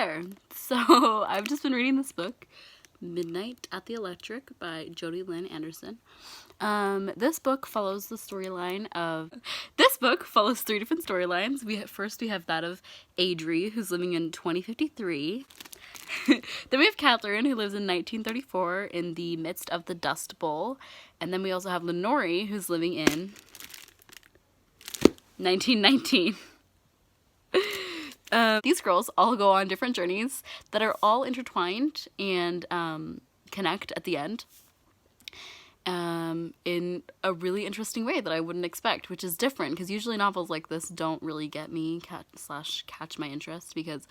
there! So, I've just been reading this book, Midnight at the Electric by Jodi Lynn Anderson. This book follows the storyline of... This book follows three different storylines. First we have that of Adri, who's living in 2053. Then we have Catherine, who lives in 1934 in the midst of the Dust Bowl. And then we also have Lenore, who's living in 1919. These girls all go on different journeys that are all intertwined and connect at the end in a really interesting way that I wouldn't expect, which is different because usually novels like this don't really get me catch my interest because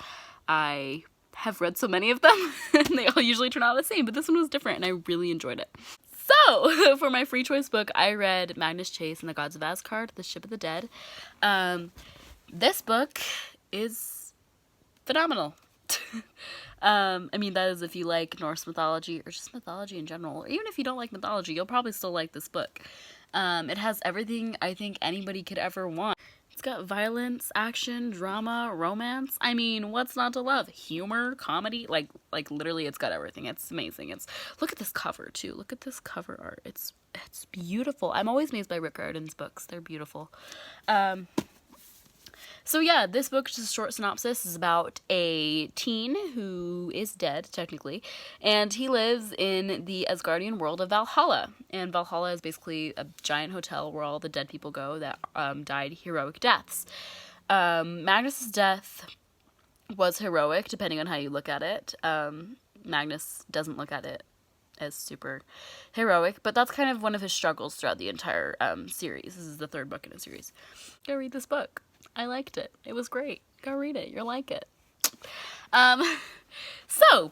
I have read so many of them and they all usually turn out the same, but this one was different and I really enjoyed it. So, for my free choice book, I read Magnus Chase and the Gods of Asgard, The Ship of the Dead. This book is phenomenal. I mean, that is if you like Norse mythology or just mythology in general, or even if you don't like mythology, you'll probably still like this book. It has everything I think anybody could ever want. It's got violence, action, drama, romance. I mean, what's not to love? Humor, comedy, like literally it's got everything. It's amazing. Look at this cover too. Look at this cover art. It's beautiful. I'm always amazed by Rick Riordan's books. They're beautiful. So yeah, this book, just a short synopsis, is about a teen who is dead, technically, and he lives in the Asgardian world of Valhalla. And Valhalla is basically a giant hotel where all the dead people go that died heroic deaths. Magnus's death was heroic, depending on how you look at it. Magnus doesn't look at it as super heroic, but that's kind of one of his struggles throughout the entire series. This is the third book in a series. Go read this book. I liked it. It was great. Go read it. You'll like it. So,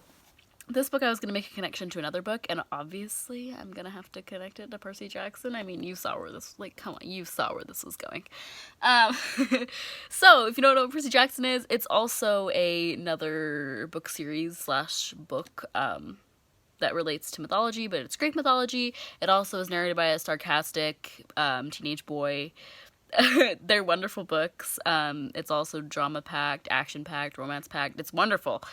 this book I was going to make a connection to another book, and obviously I'm going to have to connect it to Percy Jackson. I mean, you saw where this, come on, you saw where this was going. So, if you don't know what Percy Jackson is, it's also another book series / book, that relates to mythology, but it's Greek mythology. It also is narrated by a sarcastic teenage boy. They're wonderful books. It's also drama-packed, action-packed, romance-packed. It's wonderful.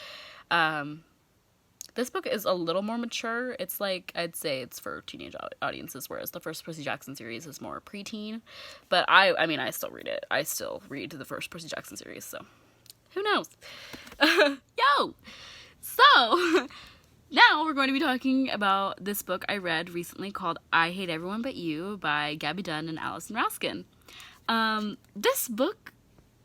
This book is a little more mature. It's like, I'd say it's for teenage audiences, whereas the first Percy Jackson series is more preteen. But I mean, I still read it. I still read the first Percy Jackson series, so who knows? Yo! So, now we're going to be talking about this book I read recently called I Hate Everyone But You by Gabby Dunn and Allison Raskin. This book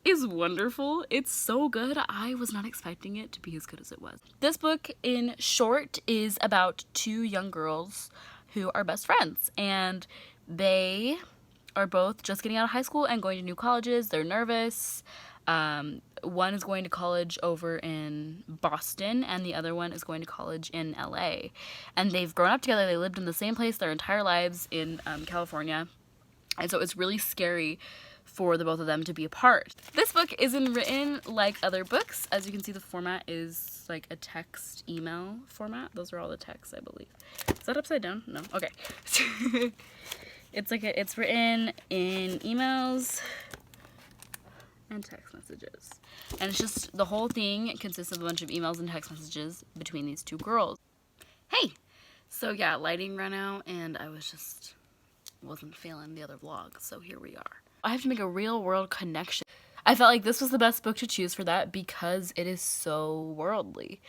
is wonderful. It's so good. I was not expecting it to be as good as it was. This book, in short, is about two young girls who are best friends, and they are both just getting out of high school and going to new colleges. They're nervous. One is going to college over in Boston, and the other one is going to college in LA. And they've grown up together. They lived in the same place their entire lives in California. And so it's really scary for the both of them to be apart. This book isn't written like other books. As you can see, the format is like a text email format. Those are all the texts, I believe. Is that upside down? No. Okay. It's written in emails and text messages. And it's just, the whole thing consists of a bunch of emails and text messages between these two girls. Hey! So yeah, lighting ran out and I wasn't feeling the other vlog, so here we are. I have to make a real world connection. I felt like this was the best book to choose for that because it is so worldly.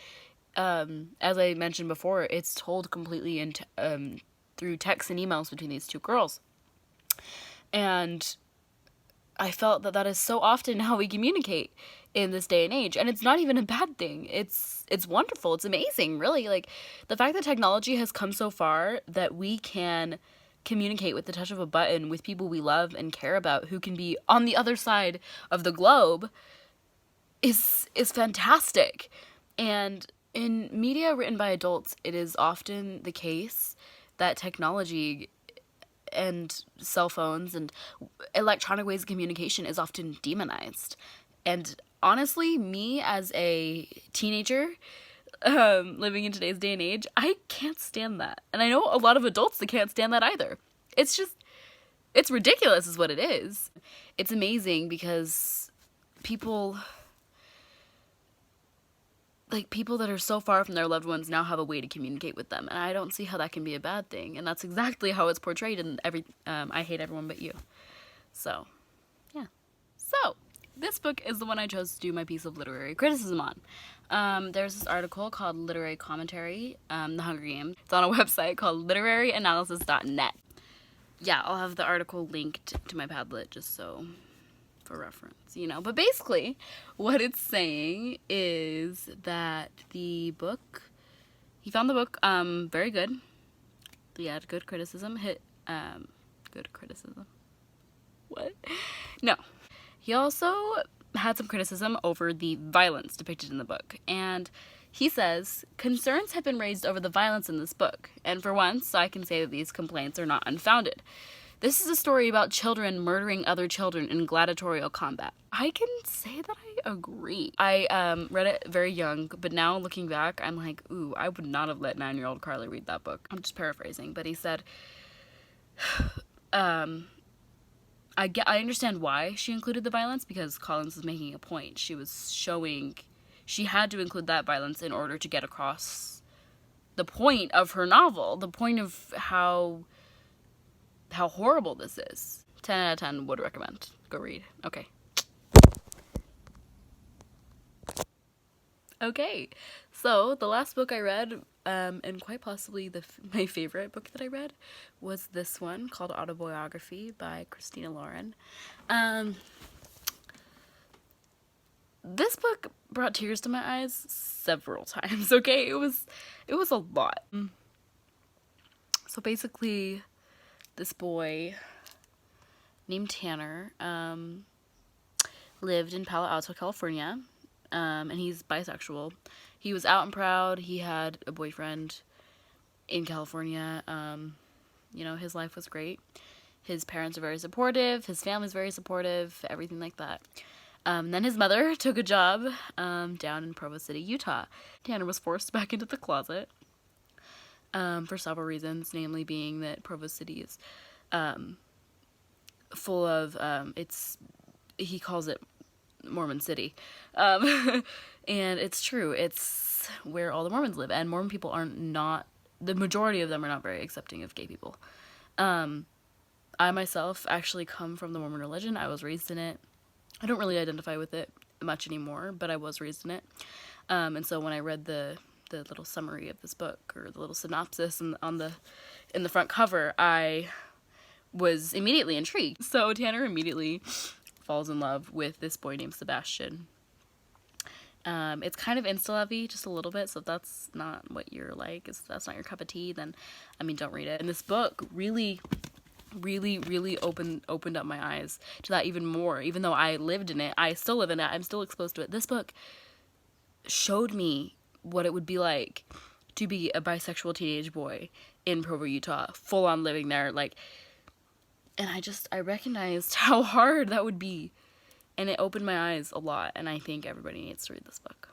As I mentioned before, it's told completely through texts and emails between these two girls. And I felt that is so often how we communicate in this day and age, and it's not even a bad thing. It's wonderful. It's amazing, really. Like, the fact that technology has come so far that we can communicate with the touch of a button with people we love and care about who can be on the other side of the globe is fantastic. And in media written by adults, it is often the case that technology and cell phones and electronic ways of communication is often demonized. And honestly, me as a teenager living in today's day and age, I can't stand that. And I know a lot of adults that can't stand that either. It's ridiculous is what it is. It's amazing because people like people that are so far from their loved ones now have a way to communicate with them, and I don't see how that can be a bad thing. And that's exactly how it's portrayed in I Hate Everyone But You. So, yeah. So, this book is the one I chose to do my piece of literary criticism on. There's this article called Literary Commentary, The Hunger Games. It's on a website called literary-analysis.net. Yeah, I'll have the article linked to my Padlet just so for reference, you know. But basically, what it's saying is that the book, he found the book very good. He had good criticism. Good criticism. What? No. He also had some criticism over the violence depicted in the book. And he says, concerns have been raised over the violence in this book. And for once, I can say that these complaints are not unfounded. This is a story about children murdering other children in gladiatorial combat. I can say that I agree. I read it very young, but now looking back, I'm like, ooh, I would not have let 9-year-old Carly read that book. I'm just paraphrasing, but he said, I understand why she included the violence, because Collins was making a point. She was showing she had to include that violence in order to get across the point of her novel, the point of how horrible this is. 10 out of 10 would recommend. Go read. Okay. Okay. So, the last book I read, and quite possibly my favorite book that I read, was this one called Autobiography by Christina Lauren. This book brought tears to my eyes several times, okay? It was a lot. So basically, this boy named Tanner lived in Palo Alto, California, and he's bisexual. He was out and proud. He had a boyfriend in California. You know, his life was great. His parents are very supportive. His family's very supportive. Everything like that. Then his mother took a job down in Provo City, Utah. Tanner was forced back into the closet for several reasons, namely being that Provo City is full of, he calls it Mormon City. And it's true. It's where all the Mormons live, and Mormon people the majority of them are not very accepting of gay people. I myself actually come from the Mormon religion. I was raised in it. I don't really identify with it much anymore, but I was raised in it. And so when I read the little summary of this book, or the little synopsis in the front cover, I was immediately intrigued. So Tanner immediately falls in love with this boy named Sebastian. It's kind of insta-lovey, just a little bit, so if that's not what you're like, if that's not your cup of tea, then, I mean, don't read it. And this book really opened up my eyes to that even more. Even though I lived in it, I still live in it, I'm still exposed to it. This book showed me what it would be like to be a bisexual teenage boy in Provo, Utah, full on living there, and I recognized how hard that would be, and it opened my eyes a lot, and I think everybody needs to read this book.